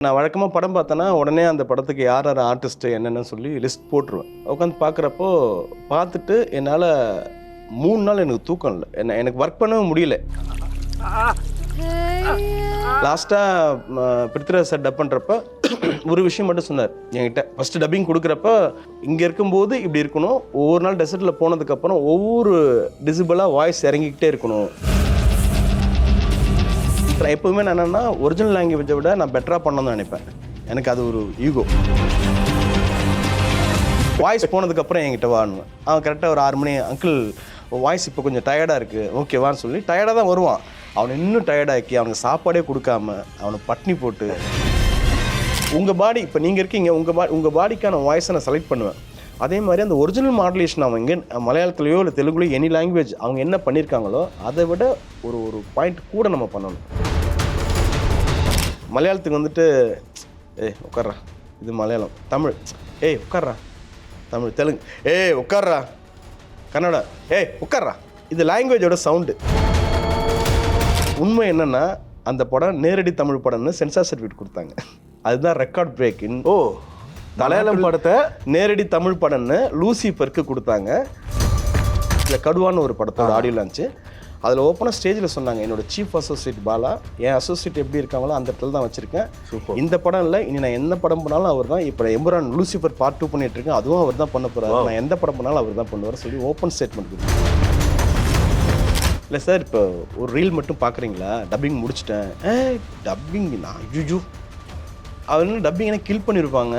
நான் வழக்கமாக படம் பார்த்தேன்னா உடனே அந்த படத்துக்கு யார் யார் ஆர்டிஸ்ட்டு என்னென்னு சொல்லி லிஸ்ட் போட்டுருவேன். உட்காந்து பார்க்குறப்போ பார்த்துட்டு என்னால் 3 நாள் எனக்கு தூக்கம் இல்லை. எனக்கு ஒர்க் பண்ணவே முடியல. லாஸ்ட்டாக பிருத்விராஜ் சார் டப் பண்ணுறப்ப ஒரு விஷயம் மட்டும் சொன்னார் என்கிட்ட. ஃபஸ்ட்டு டப்பிங் கொடுக்குறப்ப இங்கே இருக்கும்போது இப்படி இருக்கணும், ஒவ்வொரு நாள் டெசர்ட்டில் போனதுக்கப்புறம் ஒவ்வொரு டிசிபிளாக வாய்ஸ் இறங்கிக்கிட்டே இருக்கணும். எப்போவுமே நான் என்னென்னா ஒரிஜினல் லாங்குவேஜை விட நான் பெட்டராக பண்ணணும்னு நினைப்பேன். எனக்கு அது ஒரு ஈகோ. வாய்ஸ் போனதுக்கப்புறம் என்கிட்ட வாணுவேன். அவன் கரெக்டாக ஒரு 6 மணி, அங்கிள் வாய்ஸ் இப்போ கொஞ்சம் டயர்டாக இருக்குது, ஓகேவான்னு சொல்லி டயர்டாக தான் வருவான். அவனை இன்னும் டயர்டாக்கி அவனுக்கு சாப்பாடே கொடுக்காம அவனை பட்னி போட்டு உங்கள் பாடி இப்போ நீங்கள் இருக்கீங்க, உங்கள் பாடிக்கான வாய்ஸை நான் செலக்ட் பண்ணுவேன். அதே மாதிரி அந்த ஒரிஜினல் மாடுலேஷன் அவங்க எங்கே மலையாளத்துலையோ இல்லை தெலுங்குலையோ எனி லாங்குவேஜ் அவங்க என்ன பண்ணியிருக்காங்களோ அதை விட ஒரு பாயிண்ட் கூட நம்ம பண்ணணும். மலையாளத்துக்கு வந்துட்டு உட்கார்றா, இது மலையாளம். தமிழ் உட்கார்றா, தமிழ். தெலுங்கு உட்கார்றா, கன்னடா உட்கார்றா. இது லாங்குவேஜோட சவுண்டு. உண்மை என்னென்னா அந்த படம் நேரடி தமிழ் படம்னு சென்சார் சர்டிஃபிகேட் கொடுத்தாங்க. அதுதான் ரெக்கார்ட் பிரேக். மலையாளம் படத்தை நேரடி தமிழ் படம்னு லூசிஃபருக்கு கொடுத்தாங்க. இல்லை கடுவான்னு ஒரு படத்தோட ஆடியோ லான்ச்சு. அதில் ஓப்பனாக ஸ்டேஜில் சொன்னாங்க, என்னோட சீஃப் அசோசியேட் பாலா, என் அசோசியேட் எப்படி இருக்காங்களோ அந்த இடத்துல தான் வச்சுருக்கேன். இந்த படம் இல்லை, இனி நான் எந்த படம் பண்ணாலும் அவர் தான். இப்போ எம்புரான் லூசிஃபர் பார்ட் 2 பண்ணிகிட்ருக்கேன், அதுவும் அவர் தான் பண்ண போகிறார். நான் எந்த படம் பண்ணாலும் அவர் தான் பண்ணுவார் சொல்லி ஓப்பன் ஸ்டேட்மெண்ட் கொடுத்தாங்க. இல்லை சார், இப்போ ஒரு ரீல் மட்டும் பார்க்குறீங்களா, டப்பிங் முடிச்சிட்டேன். டப்பிங் நான் ஜூஜூ அவர் என்ன டப்பிங் என்ன கில் பண்ணியிருப்பாங்க,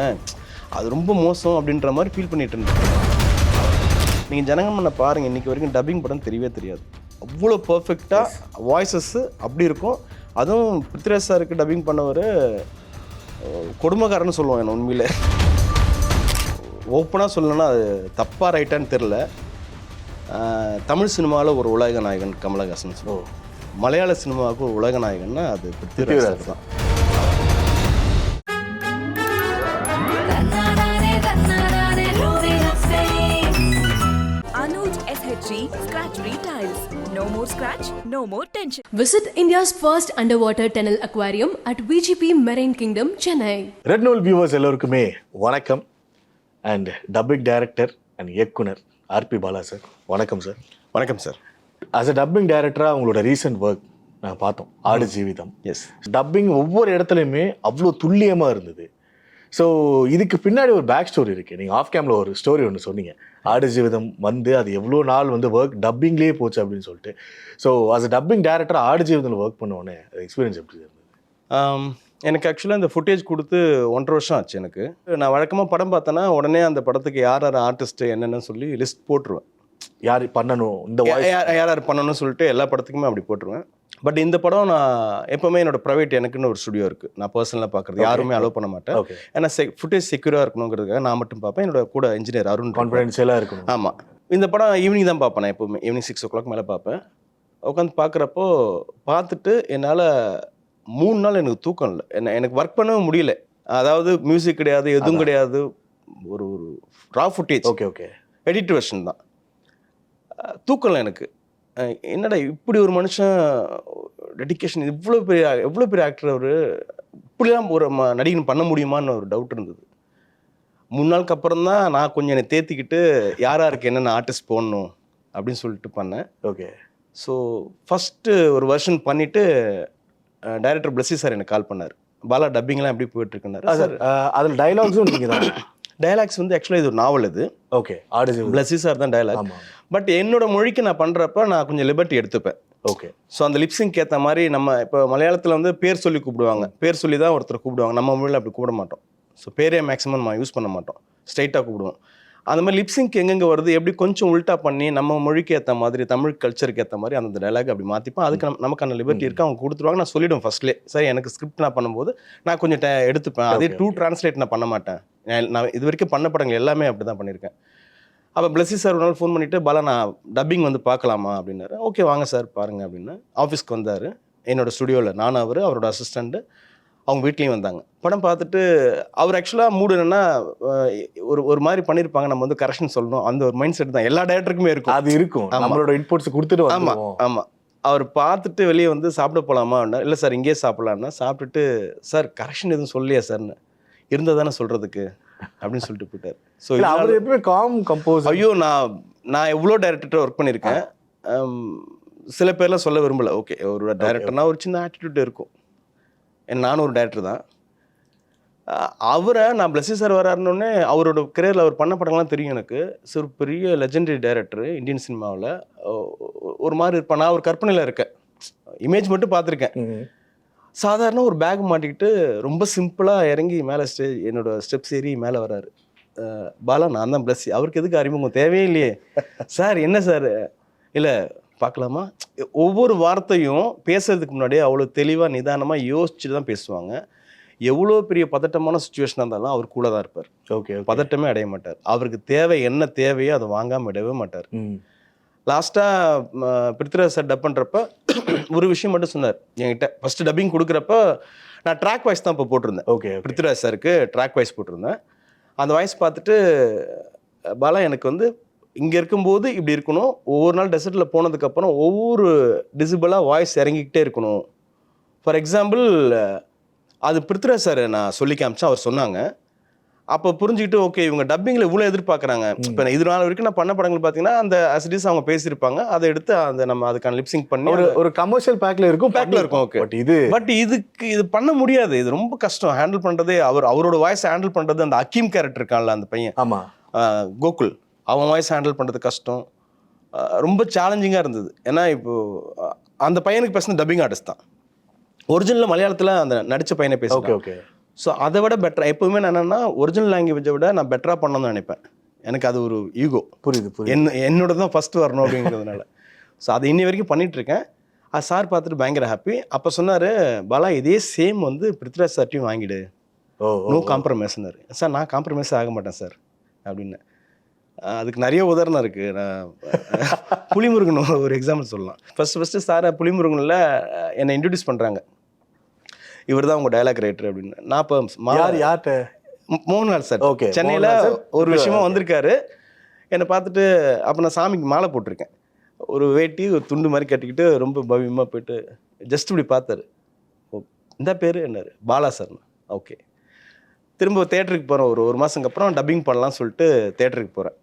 அது ரொம்ப மோசம் அப்படின்ற மாதிரி ஃபீல் பண்ணிட்டு இருந்தேன். நீங்கள் ஜனகணமன பாருங்கள், இன்றைக்கி வரைக்கும் டப்பிங் படம் தெரியவே தெரியாது. அவ்வளோ பர்ஃபெக்டாக வாய்ஸஸ்ஸு அப்படி இருக்கும். அதுவும் பிருத்விராஜ் சாருக்கு டப்பிங் பண்ணவர் கொடுமைக்காரன்னு சொல்லுவாங்க. என்ன உண்மையில் ஓப்பனாக சொல்லணும்னா அது தப்பாக ரைட்டான்னு தெரில. தமிழ் சினிமாவில் ஒரு உலக நாயகன் கமலஹாசன் சொல்லுவோம், மலையாள சினிமாவுக்கு ஒரு உலக நாயகன்னா அது பிருத்விராஜ் தான். Scratch Retiles. No more scratch, no more tension. Visit India's first underwater tunnel aquarium at VGP Marine Kingdom, Chennai. Red நூல் வியூவர்ஸ் எல்லோருக்குமே வணக்கம். அண்ட் டப்பிங் டைரக்டர் அண்ட் இயக்குனர் ஆர்பி பாலா சார், வணக்கம் சார். வணக்கம் சார். ஆஸ் அ டப்பிங் டைரக்டராக உங்களோட recent work நான் பார்த்தோம், ஆடு ஜீவிதம். எஸ், டப்பிங் ஒவ்வொரு இடத்துலையுமே அவ்வளோ துல்லியமாக இருந்தது. ஸோ இதுக்கு பின்னாடி ஒரு பேக் ஸ்டோரி இருக்குது. நீங்கள் ஆஃப் கேமில் ஒரு ஸ்டோரி ஒன்று சொன்னீங்க, ஆடு ஜீவிதம் அது எவ்வளோ நாள் ஒர்க் டப்பிங்லேயே போச்சு அப்படின்னு சொல்லிட்டு. So as a dubbing director ஆடு ஜீவிதத்தில் ஒர்க் பண்ணோடனே எக்ஸ்பீரியன்ஸ் எப்படி இருந்தது? எனக்கு ஆக்சுவலாக இந்த ஃபுட்டேஜ் கொடுத்து 1.5 வருஷம் ஆச்சு. எனக்கு நான் வழக்கமாக படம் பார்த்தேன்னா உடனே அந்த படத்துக்கு யார் யார் ஆர்டிஸ்ட்டு என்னென்னு சொல்லி லிஸ்ட் போட்டுருவேன். யார் பண்ணணும், இந்த யார் யார் பண்ணணும்னு சொல்லிட்டு எல்லா படத்துக்குமே அப்படி போட்டுருவேன். பட் இந்த படம் நான் எப்போவுமே என்னோட ப்ரைவேட் எனக்குன்னு ஒரு ஸ்டுடியோ இருக்குது, நான் பர்சனலாக பார்க்குறது யாருமே அலோவ் பண்ண மாட்டேன். ஏன்னா ஃபுட்டேஜ் செக்யூராக இருக்கணுங்கிறதுக்காக நான் மட்டும் பார்ப்பேன். என்னோட கூட இன்ஜினியர் அருண் கான்ஃபிடென்ஷியலாக இருக்கணும். ஆமாம். இந்த படம் ஈவினிங் தான் பார்ப்பேன். நான் எப்போவுமே ஈவினிங் 6 o'clock மேலே பார்ப்பேன். உட்காந்து பார்க்குறப்போ பார்த்துட்டு என்னால் 3 நாள் எனக்கு தூக்கம் இல்லை. எனக்கு ஒர்க் பண்ணவே முடியல. அதாவது மியூசிக் கிடையாது, எதுவும் கிடையாது, ஒரு ரா ஃபுட்டேஜ். ஓகே எடிட் வெர்ஷன் தான். தூக்கம் இல்லை எனக்கு. என்னடா இப்படி ஒரு மனுஷன் டெடிக்கேஷன், எவ்வளோ பெரிய ஆக்டர் அவர், இப்படிலாம் ஒரு நடிகன் பண்ண முடியுமான்னு ஒரு டவுட் இருந்தது. 3 நாளுக்கு அப்புறம் தான் நான் கொஞ்சம் என்னை தேத்திக்கிட்டு யாருக்கு என்னென்ன ஆர்டிஸ்ட் போடணும் அப்படின்னு சொல்லிட்டு பண்ணேன். ஓகே. ஸோ ஃபஸ்ட்டு ஒரு வெர்ஷன் பண்ணிவிட்டு டைரக்டர் பிளஸ்ஸி சார் எனக்கு கால் பண்ணார், பாலா டப்பிங்லாம் எப்படி போயிட்டுருக்குன்னாரு. சார் அதில் டைலாக்ஸும் நீங்கள் தான்? டைலாக்ஸ் ஆக்சுவலாக இது ஒரு நாவல். இது ஓகே, ஆடு பிளஸ்ஸி சார் தான் டைலாக். பட் என்னோட மொழிக்கு நான் பண்ணுறப்ப நான் கொஞ்சம் லிபர்ட்டி எடுத்துப்பேன். ஓகே. ஸோ அந்த லிப்ஸிங்க்கு ஏற்ற மாதிரி நம்ம இப்போ மலையாளத்தில் பேர் சொல்லி கூப்பிடுவாங்க, பேர் சொல்லி தான் ஒருத்தர் கூப்பிடுவாங்க. நம்ம மொழியில் அப்படி கூப்பிட மாட்டோம். ஸோ பேரே மேக்ஸிமம் நம்ம யூஸ் பண்ண மாட்டோம், ஸ்ட்ரைட்டாக கூப்பிடுவோம். அந்த மாதிரி லிப்ஸிங்க்கு எங்கெங்கே வருது எப்படி கொஞ்சம் உல்ட்டா பண்ணி நம்ம மொழிக்கு ஏற்ற மாதிரி, தமிழ் கல்ச்சருக்கு ஏற்ற மாதிரி அந்த டைலாக் அப்படி மாற்றிப்போம். அதுக்கு நமக்கான லிபர்ட்டி இருக்குது, அவங்க கொடுத்துருவாங்க. நான் சொல்லிவிடுவேன் ஃபஸ்ட்லேயே, சரி எனக்கு ஸ்கிரிப்ட் நான் பண்ணும்போது நான் கொஞ்சம் எடுத்துப்பேன். அதே ட்ரான்ஸ்லேட் நான் பண்ண மாட்டேன். நான் இது வரைக்கும் பண்ண படங்கள் எல்லாமே அப்படி தான் பண்ணியிருக்கேன். அப்போ பிளஸ்ஸி சார் ஒரு நாள் ஃபோன் பண்ணிவிட்டு, பாலா நான் டப்பிங் பார்க்கலாமா அப்படின்னாரு. ஓகே வாங்க சார் பாருங்கள் அப்படின்னு. ஆஃபீஸ்க்கு வந்தார், என்னோடய ஸ்டுடியோவில் நானும் அவரோட அசிஸ்டண்ட்டு அவங்க வீட்லேயும் வந்தாங்க. படம் பார்த்துட்டு அவர் ஆக்சுவலாக மூடு என்னென்னா ஒரு மாதிரி பண்ணியிருப்பாங்க, நம்ம கரெக்ஷன் சொல்லணும், அந்த ஒரு மைண்ட் செட் தான் எல்லா டேரக்டருக்குமே இருக்கும். அது இருக்கும், நம்மளோட இன்புட்ஸ் கொடுத்துட்டு. ஆமாம். அவர் பார்த்துட்டு வெளியே வந்து சாப்பிட போகலாமா? இல்லை சார் இங்கேயே சாப்பிட்லான்னா, சாப்பிட்டுட்டு சார் கரெக்ஷன் எதுவும் சொல்லலையா சார்ன்னு, இருந்தால் தானே சொல்கிறதுக்கு அப்படின்னு சொல்லிட்டு போயிட்டார். ஸோ அவர் எப்படி காம் கம்போஸ்? ஐயோ, நான் எவ்வளோ டைரக்டர்கிட்ட ஒர்க் பண்ணியிருக்கேன். சில பேர்லாம் சொல்ல விரும்பலை. ஓகே, ஒரு டைரக்டர்னா ஒரு சின்ன ஆட்டிடியூட் இருக்கும். நானும் ஒரு டைரக்டர் தான். அவரை நான் பிளஸ்ஸி சார் வராருன்னொடனே அவரோட கரியரில் அவர் பண்ண படங்கள்லாம் தெரியும் எனக்கு. ஸோ ஒரு பெரிய லெஜெண்டரி டைரக்டர் இந்தியன் சினிமாவில். ஒரு மாதிரி இருப்பேன். நான் ஒரு கற்பனையில் இருக்கேன், இமேஜ் மட்டும் பார்த்துருக்கேன். சாதாரண ஒரு பேக் மாட்டிக்கிட்டு ரொம்ப சிம்பிளாக இறங்கி மேலே என்னோட ஸ்டெப்ஸ் ஏறி மேலே வராரு. பாலா, நான் தான் பிளஸ்ஸி. அவருக்கு எதுக்கு அறிமுகம் தேவையே இல்லையே. சார் என்ன சார், இல்லை பார்க்கலாமா? ஒவ்வொரு வார்த்தையும் பேசுறதுக்கு முன்னாடியே அவ்வளோ தெளிவாக நிதானமாக யோசிச்சுட்டு தான் பேசுவாங்க. எவ்வளோ பெரிய பதட்டமான சுச்சுவேஷனாக இருந்தாலும் அவர் கூட தான் இருப்பார். ஓகே, பதட்டமே அடைய மாட்டார். அவருக்கு தேவை என்ன தேவையோ அதை வாங்காமல் விடவே மாட்டார். லாஸ்ட்டாக பிருத்விராஜ் சார் டப் பண்ணுறப்ப ஒரு விஷயம் மட்டும் சொன்னார் என்கிட்ட. ஃபஸ்ட்டு டப்பிங் கொடுக்குறப்ப நான் ட்ராக் வாய்ஸ் தான் இப்போ போட்டிருந்தேன். ஓகே, பிருத்விராஜ் சாருக்கு ட்ராக் வாய்ஸ் போட்டிருந்தேன். அந்த வாய்ஸ் பார்த்துட்டு, பாலா எனக்கு வந்து இங்கே இருக்கும்போது இப்படி இருக்கணும், ஒவ்வொரு நாள் டெசர்ட்டில் போனதுக்கப்புறம் ஒவ்வொரு டிசிபிளாக வாய்ஸ் இறங்கிக்கிட்டே இருக்கணும். ஃபார் எக்ஸாம்பிள், அது பிருத்விராஜ் சார் நான் சொல்லி காமிச்சேன், அவர் சொன்னாங்க. அப்போ புரிஞ்சுக்கிட்டு ஓகே இவங்க டப்பிங்கில் இவ்வளோ எதிர்பார்க்குறாங்க. இப்போ இது நாள் வரைக்கும் நான் பண்ண படங்கள் பார்த்தீங்கன்னா அந்த அசிடிஸ் அவங்க பேசியிருப்பாங்க, அதை எடுத்து அந்த நம்ம அதுக்கான லிப்சிங் பண்ணி ஒரு கமர்ஷியல் பேக்கில் இருக்கும். ஓகே, பட் இது பண்ண முடியாது. இது ரொம்ப கஷ்டம் ஹேண்டில் பண்ணுறதே. அவரோட வாய்ஸ் ஹேண்டில் பண்ணுறது, அந்த அக்கீம் கேரக்டர் இருக்கான்ல அந்த பையன், ஆமாம், கோகுல், அவன் வாய்ஸ் ஹேண்டில் பண்ணுறது கஷ்டம். ரொம்ப சேலஞ்சிங்காக இருந்தது. ஏன்னா இப்போது அந்த பையனுக்கு பேசின டப்பிங் ஆர்டிஸ்ட் தான். ஒரிஜினல் மலையாளத்தில் அந்த நடித்த பையனை பேசுகிறேன். ஓகே. ஸோ அதை விட பெட்டராக எப்போவுமே நான் என்னென்னா ஒரிஜினல் லாங்குவேஜை விட நான் பெட்டராக பண்ணணும்னு நினைப்பேன். எனக்கு அது ஒரு ஈகோ. புரியுது. என்னோட தான் ஃபஸ்ட்டு வரணும் அப்படிங்கிறதுனால. ஸோ அதை இன்னி வரைக்கும் பண்ணிகிட்ருக்கேன். அது சார் பார்த்துட்டு பயங்கர ஹாப்பி. அப்போ சொன்னார், பாலா இதே சேம் வந்து பிருத்விராஜ் சார்ட்டையும் வாங்கிடு, நோ காம்ப்ரமைஸ்னாரு. சார் நான் காம்ப்ரமைஸ் ஆக மாட்டேன் சார் அப்படின்னு. அதுக்கு நிறைய உதாரணம் இருக்குது. நான் புலிமுருகன் ஒரு எக்ஸாம்பிள் சொல்லலாம். ஃபஸ்ட்டு சாரை புலிமுருகனில் என்னை இன்ட்ரடியூஸ் பண்ணுறாங்க. இவர் தான் உங்கள் டைலாக் ரைட்டர் அப்படின்னு. நான் இப்போ யார்கிட்ட? மோகன்லால் சார். ஓகே, சென்னையில் ஒரு விஷயமா வந்திருக்காரு. என்னை பார்த்துட்டு, அப்போ நான் சாமிக்கு மாலை போட்டிருக்கேன், ஒரு வேட்டி ஒரு துண்டு மாதிரி கட்டிக்கிட்டு ரொம்ப பவ்யமாக போயிட்டு ஜஸ்ட் இப்படி பார்த்தாரு. இந்த பேர் என்னாரு? பாலா சார். ஓகே. திரும்ப தேட்டருக்கு போகிறோம். ஒரு மாதத்துக்கு அப்புறம் டப்பிங் பண்ணலாம்னு சொல்லிட்டு தேட்டருக்கு போகிறேன்.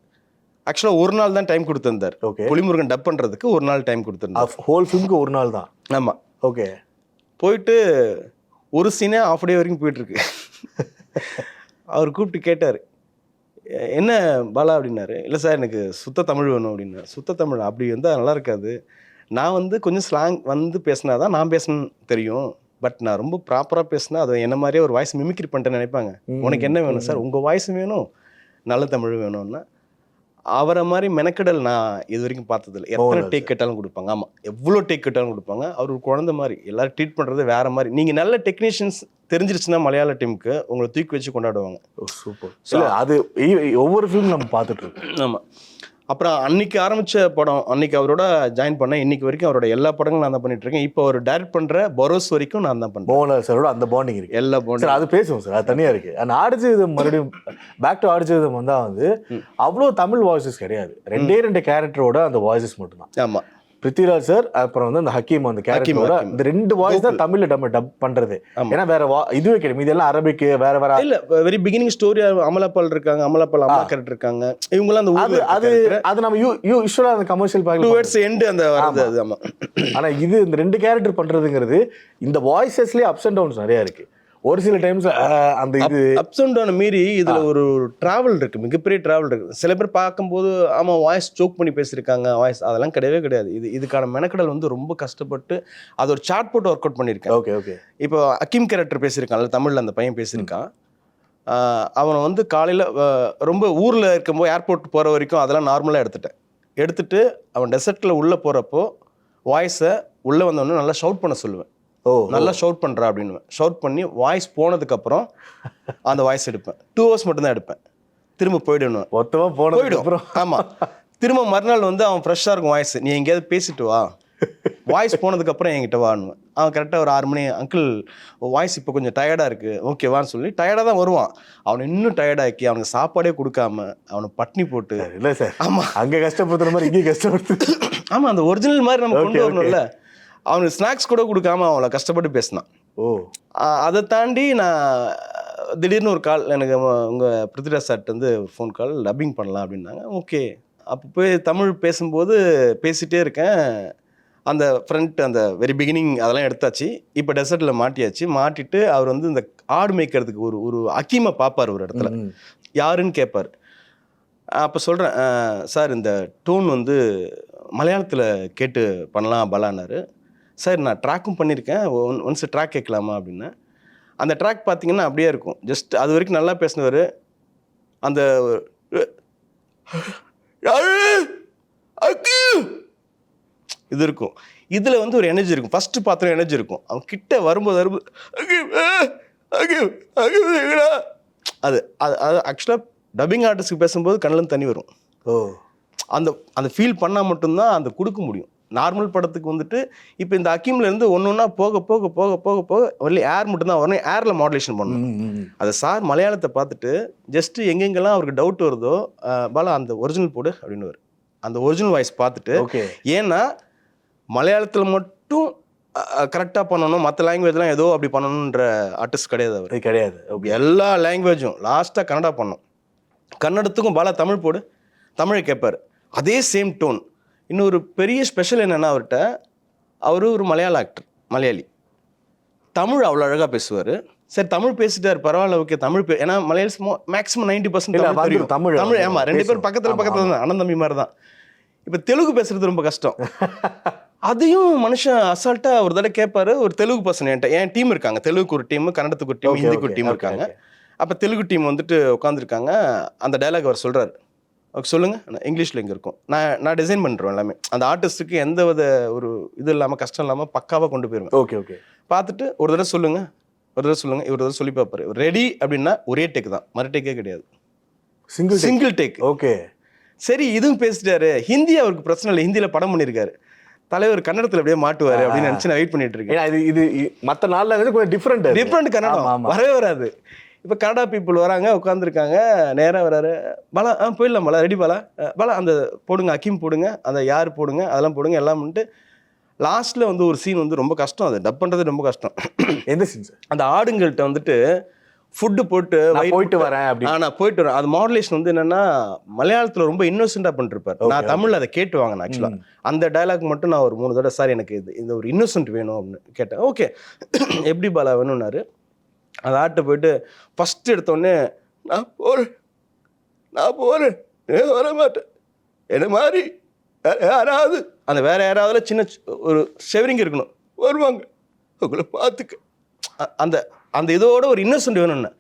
ஆக்சுவலாக ஒரு நாள் தான் டைம் கொடுத்துருந்தார். ஓகே. புலிமுருகன் டப் பண்ணுறதுக்கு ஒரு நாள் டைம் கொடுத்துருந்தார். ஹோல் ஃபிலிம்க்கு ஒரு நாள் தான். ஆமாம். ஓகே. போயிட்டு ஒரு சீனே ஆஃப் டே வரைக்கும் போயிட்டுருக்கு. அவர் கூப்பிட்டு கேட்டார், என்ன பாலா அப்படின்னாரு. இல்லை சார் எனக்கு சுத்த தமிழ் வேணும் அப்படின்னாரு. சுத்த தமிழ் அப்படி வந்தால் நல்லா இருக்காது. நான் வந்து கொஞ்சம் ஸ்லாங் வந்து பேசினா தான் நான் பேசணும் தெரியும். பட் நான் ரொம்ப ப்ராப்பராக பேசினா அதை என்ன மாதிரியே ஒரு வாய்ஸ் மிமிக்ரி பண்ணிட்டேன்னு நினைப்பாங்க. உனக்கு என்ன வேணும் சார்? உங்கள் வாய்ஸ் வேணும், நல்ல தமிழ் வேணும்னா. அவரை மாதிரி மெனக்கடல் நான் இது வரைக்கும் பார்த்ததில்ல. எத்தனை டேக் கேட்டாலும் கொடுப்பாங்க. ஆமாம், எவ்வளோ டேக் கேட்டாலும் கொடுப்பாங்க. அவர் ஒரு குழந்தை மாதிரி. எல்லாரும் ட்ரீட் பண்ணுறது வேறு மாதிரி. நீங்கள் நல்ல டெக்னீஷியன்ஸ் தெரிஞ்சிருச்சுன்னா மலையாள டீமுக்கு உங்களை தூக்கி வச்சு கொண்டாடுவாங்க. சூப்பர். ஸோ அது ஒவ்வொரு ஃபிலிம் நம்ம பார்த்துட்ருக்கோம். ஆமாம். அப்புறம் அன்னைக்கு ஆரம்பித்த படம், அன்னைக்கு அவரோட ஜாயின் பண்ணேன். இன்னைக்கு வரைக்கும் அவரோட எல்லா படங்களும் நான் தான் பண்ணிட்டுருக்கேன். இப்போ அவர் டைரக்ட் பண்ணுற பரோஸ் வரைக்கும் நான் தான் பண்ணுறேன். மோகன்லால் சாரோட அந்த பாண்டிங் இருக்குது. எல்லா பாண்டிங் சார் அது பேசுவோம் சார், அது தனியாக இருக்குது. அந்த ஆடுஜீவிதம் மறுபடியும் பேக் டு ஆடுஜீவிதம் வந்தால் வந்து அவ்வளோ தமிழ் வாய்ஸஸ் கிடையாது. 2 கேரக்டரோட அந்த வாய்ஸஸ் மட்டும்தான். ஆமாம். பிருத்விராஜ் சார் அப்புறம் வந்து அந்த ஹக்கீம் அந்த கேரக்டரோட இந்த 2 வாய்ஸ் தான் தமிழ்ல நம்ம டப் பண்றது. ஏன்னா வேற இதுவே கிடையாது. இதெல்லாம் அரபிக் வேற வேற இல்ல. வெரி பிகினிங் ஸ்டோரி அமலாபால் இருக்காங்க, அமலாபால் அம்மா கேரக்டர் இருக்காங்க. இவங்கலாம் அந்த ஊர்ல அது நம்ம யூசுவலா அந்த கமர்ஷியல் பேக் டுவர்ட்ஸ் எண்ட் அந்த வரது அது. ஆமா. ஆனா இது இந்த 2 கேரக்டர் பண்றதுங்கிறது இந்த வாய்ஸஸ்லயே அப்ஸ் அண்ட் டவுன்ஸ் நிறைய இருக்கு. ஒரு சில டைம்ஸ் அந்த இது அப்ஸ் அண்ட் டவுன் மீறி இதில் ஒரு ட்ராவல் இருக்குது, மிகப்பெரிய ட்ராவல் இருக்குது. சில பேர் பார்க்கும்போது ஆமாம் வாய்ஸ் சோக் பண்ணி பேசியிருக்காங்க, வாய்ஸ் அதெல்லாம் கிடையவே கிடையாது. இதுக்கான மெனக்கடல் வந்து ரொம்ப கஷ்டப்பட்டு அது ஒரு சார்ட் போட்டு ஒர்க் அவுட் பண்ணியிருக்கேன். Okay okay. இப்போ அக்கீம் கேரக்டர் பேசியிருக்கான்ல தமிழில், அந்த பையன் பேசியிருக்கான். அவனை வந்து காலையில் ரொம்ப ஊரில் இருக்கும்போது ஏர்போர்ட் போகிற வரைக்கும் அதெல்லாம் நார்மலாக எடுத்துட்டு அவன் டெசர்ட்டில் உள்ளே போகிறப்போ வாய்ஸை உள்ளே வந்தவொடனே நல்லா ஷவுட் பண்ண சொல்லுவேன். நல்லா ஷவுட் பண்ணுறா அப்படின்னு ஷவுட் பண்ணி வாய்ஸ் போனதுக்கப்புறம் அந்த வாய்ஸ் எடுப்பேன். 2 hours மட்டும்தான் எடுப்பேன். திரும்ப போயிடணும், மொத்தமாக போயிடும். ஆமாம். திரும்ப மறுநாள் வந்து அவன் ஃப்ரெஷ்ஷாக இருக்கும் வாய்ஸ். நீ எங்கேயாவது பேசிட்டு வா, வாய்ஸ் போனதுக்கப்புறம் என்கிட்ட வான்னுவேன். அவன் கரெக்டாக ஒரு 6 மணி, அங்கிள் வாய்ஸ் இப்போ கொஞ்சம் டயர்டாக இருக்குது, ஓகேவான்னு சொல்லி டயர்டாக தான் வருவான். அவனை இன்னும் டயர்டாக்கி அவனுக்கு சாப்பாடே கொடுக்காம அவனை பட்னி போட்டு. இல்லை சார், ஆமாம், அங்கே கஷ்டப்படுத்துற மாதிரி இங்கே கஷ்டப்படுத்து. ஆமாம், அந்த ஒரிஜினல் மாதிரி நம்ம கொண்டு வரணும்ல. அவனுக்கு ஸ்நாக்ஸ் கூட கொடுக்காம அவளை கஷ்டப்பட்டு பேசினான். ஓ. அதை தாண்டி நான் திடீர்னு ஒரு கால் எனக்கு உங்கள் பிருத்திவிராஜ் சார்ட்டு வந்து ஃபோன் கால் டப்பிங் பண்ணலாம் அப்படின்னாங்க. ஓகே. அப்போ போய் தமிழ் பேசும்போது பேசிகிட்டே இருக்கேன். அந்த ஃப்ரண்ட் அந்த வெரி பிகினிங் அதெல்லாம் எடுத்தாச்சு. இப்போ டெசர்ட்டில் மாட்டியாச்சு. மாட்டிட்டு அவர் வந்து இந்த ஆடு மேய்க்கிறதுக்கு ஒரு அக்கீமை பார்ப்பார் ஒரு இடத்துல. யாருன்னு கேட்பார். அப்போ சொல்கிறேன், சார் இந்த டோன் வந்து மலையாளத்தில் கேட்டு பண்ணலாம் பலான்னாரு. சார் நான் ட்ராக்கும் பண்ணியிருக்கேன், ஒன்ஸ் ட்ராக் கேட்கலாமா அப்படின்னா. அந்த ட்ராக் பார்த்தீங்கன்னா அப்படியே இருக்கும். ஜஸ்ட் அது வரைக்கும் நல்லா பேசினவர். அந்த இது இருக்கும். இதில் வந்து ஒரு எனர்ஜி இருக்கும். ஃபஸ்ட்டு பாத்திரம் எனர்ஜி இருக்கும். அவன் கிட்ட வரும்போது அது அது ஆக்சுவலாக டப்பிங் ஆர்டிஸ்ட்டுக்கு பேசும்போது கண்ணில் தண்ணி வரும். ஓ. அந்த அந்த ஃபீல் பண்ணால் மட்டும்தான் அந்த கொடுக்க முடியும். நார்மல் படத்துக்கு வந்துட்டு இப்போ இந்த அக்கீம்லேருந்து ஒன்று ஒன்றா போக போக போக போக போக ஒன்லி ஏர் மட்டும்தான் வரணும். ஏரில் மாடுலேஷன் பண்ணணும். அதை சார் மலையாளத்தை பார்த்துட்டு ஜஸ்ட்டு எங்கெங்கெல்லாம் அவருக்கு டவுட் வருதோ பாலா அந்த ஒரிஜினல் போடு அப்படின்னு வரும். அந்த ஒரிஜினல் வாய்ஸ் பார்த்துட்டு. ஏன்னா மலையாளத்தில் மட்டும் கரெக்டாக பண்ணணும், மற்ற லாங்குவேஜ்லாம் ஏதோ அப்படி பண்ணணுன்ற ஆர்டிஸ்ட் கிடையாது அவர். கிடையாது. எல்லா லாங்குவேஜும் லாஸ்ட்டாக கன்னடா பண்ணோம். கன்னடத்துக்கும் பாலா தமிழ் போடு, தமிழை கேட்பார். அதே சேம் டோன். இன்னொரு பெரிய ஸ்பெஷல் என்னென்னா அவர்கிட்ட, அவர் ஒரு மலையாள ஆக்டர், மலையாளி. தமிழ் அவ்வளோ அழகாக பேசுவார். சரி தமிழ் பேசிட்டார் பரவாயில்ல, ஓகே தமிழ் ஏன்னா மலையாளிஸ் மேக்ஸிமம் 90% தமிழ். ஆமாம், 2 பேரும் பக்கத்தில் தான், அண்ணன் தம்பி மாதிரி தான். இப்போ தெலுங்கு பேசுறது ரொம்ப கஷ்டம். அதையும் மனுஷன் அசால்ட்டாக ஒரு தடவை கேட்பாரு. ஒரு தெலுங்கு பர்சன் என்கிட்ட, என் டீம் இருக்காங்க, தெலுங்குக்கு ஒரு டீம், கன்னடத்துக்கு ஒரு டீம், ஹிந்திக்கு ஒரு டீம் இருக்காங்க. அப்போ தெலுங்கு டீம் வந்துட்டு உட்காந்துருக்காங்க. அந்த டைலாக் அவர் சொல்கிறார். ஓகே சொல்லுங்கள், இங்கிலீஷில் இங்கே இருக்கும். நான் டிசைன் பண்ணுறேன் எல்லாமே. அந்த ஆர்டிஸ்ட்டுக்கு எந்த வித ஒரு இது இல்லாமல் கஷ்டம் இல்லாமல் பக்காவாக கொண்டு போயிருவேன். ஓகே. பார்த்துட்டு ஒரு தடவை சொல்லுங்கள், இவர் தடவை சொல்லி பார்ப்பாரு. ரெடி அப்படின்னா ஒரே டேக் தான், மறு டேக்கே கிடையாது. Single take. ஓகே. சரி இதுவும் பேசிட்டாரு. ஹிந்தி அவருக்கு பிரச்சனை இல்லை, ஹிந்தியில் படம் பண்ணியிருக்காரு. தலைவர் கன்னடத்தில் அப்படியே மாட்டுவார் அப்படின்னு நினச்சி நான் வெயிட் பண்ணிட்டு இருக்கேன். இது மற்ற நாளில் கொஞ்சம் டிஃப்ரெண்ட் கன்னடம் வரவே வராது. இப்போ கனடா பீப்புள் வராங்க, உட்காந்துருக்காங்க. நேராக வராரு. பாலா போயிடலாம் பாலா, ரெடி பாலா, பாலா அந்த போடுங்க, அக்கீம் போடுங்க, அந்த யார் போடுங்க, அதெல்லாம் போடுங்க எல்லாம் பண்ணிட்டு லாஸ்ட்டில் வந்து ஒரு சீன் வந்து ரொம்ப கஷ்டம். அது டப் பண்ணுறது ரொம்ப கஷ்டம். எந்த சீன் சார்? அந்த ஆடுங்கள்கிட்ட வந்துட்டு ஃபுட்டு போட்டு போயிட்டு வரேன் அப்படி. நான் போயிட்டு வரேன். அது மாடுலேஷன் வந்து என்னன்னா மலையாளத்தில் ரொம்ப இன்னோசென்ட்டாக பண்ணிருப்பார். நான் தமிழில் அதை கேட்டு வாங்கினேன். ஆக்சுவலாக அந்த டைலாக் மட்டும் நான் ஒரு 3 தடவை சார் எனக்கு இது ஒரு இன்னோசென்ட் வேணும் அப்படின்னு கேட்டேன். ஓகே எப்படி பாலா வேணும்னாரு. அந்த ஆட்டை போயிட்டு ஃபஸ்ட்டு எடுத்தோடனே நான் போகிறேன் வர மாட்டேன், என்ன மாதிரி யாராவது அந்த வேற யாராவது சின்ன ஒரு ஷெவரிங் இருக்கணும், வருவாங்க உங்களை பார்த்துக்க. அந்த அந்த இதோட ஒரு இன்னசென்ட் வேணும்னு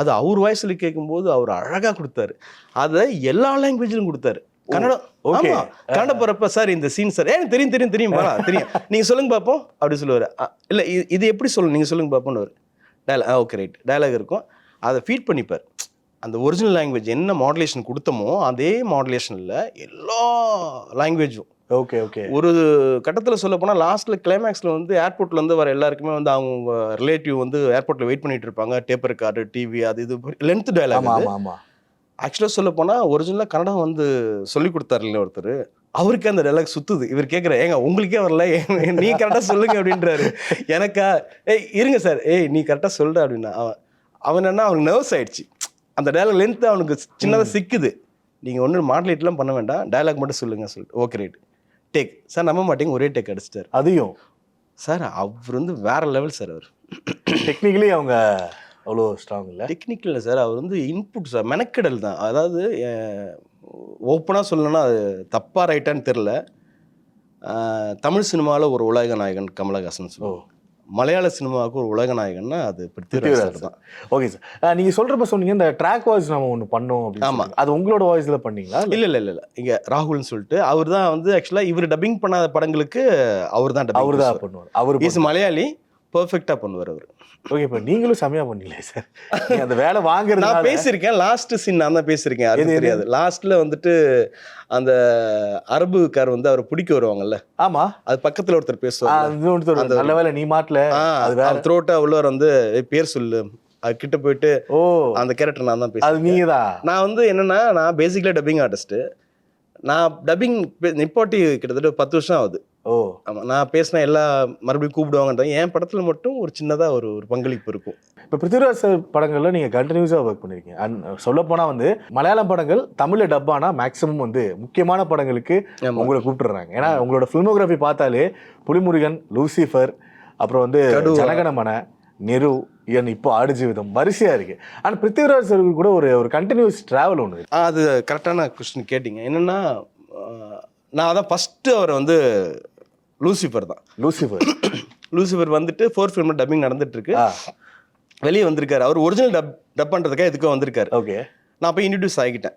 அது அவர் வாய்ஸில் கேட்கும்போது அவர் அழகாக கொடுத்தாரு. அதை எல்லா லாங்குவேஜிலும் கொடுத்தாரு. கன்னடம். ஆமா, கன்னட போகிறப்ப சார் இந்த சீன் சார் எனக்கு தெரியும் பாலா தெரியும், நீங்கள் சொல்லுங்க பார்ப்போம் அப்படி சொல்லுவார். இல்லை இது எப்படி சொல்லணும் நீங்கள் சொல்லுங்க பார்ப்போம்னு ஒரு டைலாக். ஓகே ரைட், டைலாக் இருக்கும். அதை ஃபீட் பண்ணிப்பார். அந்த ஒரிஜினல் லாங்குவேஜ் என்ன மாடுலேஷன் கொடுத்தமோ அதே மாடுலேஷனில் எல்லா லாங்குவேஜும். ஓகே. ஒரு கட்டத்தில் சொல்ல போனால் லாஸ்ட்டில் கிளைமேக்ஸில் வந்து ஏர்போர்ட்டில் வந்து வர எல்லாருக்குமே வந்து அவங்க ரிலேட்டிவ் வந்து ஏர்போர்ட்டில் வெயிட் பண்ணிட்டு இருப்பாங்க. டேப்பர் கார்டு, டிவி, அது இது லென்த் டைலாக். ஆக்சுவலாக சொல்ல போனால் ஒரிஜினலாக கன்னடம் வந்து சொல்லி கொடுத்தாருல்ல ஒருத்தர், அவருக்கு அந்த டைலாக் சுற்றுது. இவர் கேட்குற ஏங்க உங்களுக்கே வரல, நீ கரெக்டாக சொல்லுங்க அப்படின்றாரு. எனக்கா இருங்க சார், நீ கரெக்டாக சொல்கிற அப்படின்னா அவன் என்னன்னா அவனுக்கு நர்வஸ் ஆகிடுச்சு. அந்த டைலாக் லென்த்து அவனுக்கு சின்னதாக சிக்குது. நீங்கள் ஒன்றும் மாடலேட்லாம் பண்ண வேண்டாம், டைலாக் மட்டும் சொல்லுங்கள் சொல்லிட்டு. ஓகே ரைட் டேக் சார், நம்ப மாட்டேங்க ஒரே டேக் அடிச்சிட்டார். அதையும் சார் அவர் வந்து வேறு லெவல் சார். அவர் டெக்னிக்கலி அவங்க அவ்வளோ ஸ்ட்ராங் இல்லை. டெக்னிக்கல் இல்லை சார், அவர் வந்து இன்புட் சார், மெனக்கெடல் தான். அதாவது ஓப்பனாக சொல்லணும்னா அது தப்பாக ரைட்டான்னு தெரில. தமிழ் சினிமாவில் ஒரு உலக நாயகன் கமலஹாசன் சொல்லுவோம், மலையாள சினிமாவுக்கு ஒரு உலக நாயகன்னா அது பிருத்திவிராஜ் தான். ஓகே சார், நீங்கள் சொல்கிறப்ப சொன்னீங்க இந்த ட்ராக் வாய்ஸ் நம்ம ஒன்று பண்ணோம் அப்படின்னு. ஆமாம், அது உங்களோட வாய்ஸில் பண்ணீங்களா? இல்லை இங்கே ராகுல்னு சொல்லிட்டு அவர் தான் வந்து ஆக்சுவலாக இவர் டப்பிங் பண்ணாத படங்களுக்கு அவர் தான் பண்ணுவார். அவர் இஸ் மலையாளி, பர்ஃபெக்டாக பண்ணுவார் அவர். ஓகே, இப்போ நீங்களும் செமையாக பண்ணீங்களே சார். அந்த வேலை வாங்குறது நான் பேசியிருக்கேன். லாஸ்ட் சீன் நான் தான் பேசியிருக்கேன். அது தெரியாது. லாஸ்ட்டில் வந்துட்டு அந்த அரபுக்கார் வந்து அவரை பிடிக்க வருவாங்கல்ல. ஆமாம், அது பக்கத்தில் ஒருத்தர் பேசுவாங்க. அந்த நல்ல வேலை நீ மாட்டல, அது வேற த்ரோட்டா உள்ளவர் வந்து பேர் சொல்லு, அது கிட்ட போயிட்டு அந்த கேரக்டர் நான் தான் பேசுறேன். அது நீங்க தான். நான் வந்து என்னன்னா, நான் பேசிக்கலா டப்பிங் ஆர்டிஸ்ட். நான் டப்பிங் நிப்பாட்டி கிட்டத்தட்ட 10 வருஷம் ஆகுது. ஓ ஆமா, நான் பேசின எல்லா மறுபடியும் கூப்பிடுவாங்கன்றது என் படத்துல மட்டும் ஒரு சின்னதா ஒரு ஒரு பங்களிப்பு இருக்கும். இப்போ பிருத்திவிராஜ் சார் படங்கள்ல நீங்கள் கண்டினியூஸாக ஒர்க் பண்ணியிருக்கீங்க. அண்ட் சொல்லப்போனால் வந்து மலையாளம் படங்கள் தமிழில் டப்பானா மேக்ஸிமம் வந்து முக்கியமான படங்களுக்கு ஆமா. உங்களை கூப்பிட்டுறாங்க. ஏன்னா உங்களோட ஃபில்மோகிராஃபி பார்த்தாலே புலிமுருகன், லூசிஃபர், அப்புறம் வந்து கடுவா. ஜனகணமன, நெரு, ஏன் இப்போ ஆடுஜீவிதம் வரிசையாக இருக்குது. ஆனால் பிருத்திவிராஜ் சாருக்கு கூட ஒரு ஒரு கண்டினியூஸ் ட்ராவல் ஒன்று இருக்குது. அது கரெக்டான கொஸ்டின் கேட்டிங்க. என்னன்னா நான் அதான் ஃபர்ஸ்ட் அவரை வந்து லூசிஃபர் தான். லூசிஃபர் வந்துட்டு 4 ஃபிலிம் டப்பிங் நடந்துட்டு இருக்கு. வெளியே வந்திருக்காரு. அவர் ஒரிஜினல் டப் பண்ணுறதுக்காக எதுக்கோ வந்திருக்காரு. ஓகே. நான் போய் இன்ட்ரடியூஸ் ஆகிட்டேன்.